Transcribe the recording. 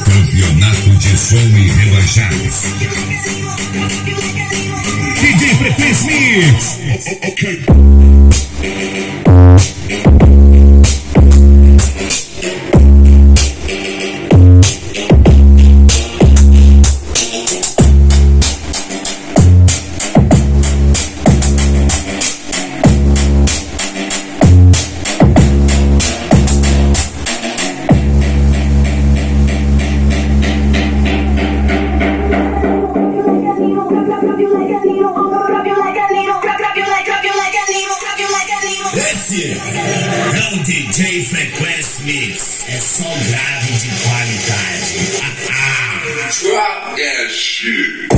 Campeonato de som e relaxado. DJ Frequência Mix. Ok. Esse é o DJ Frequência Mix. É som grave de qualidade. Drop that shit.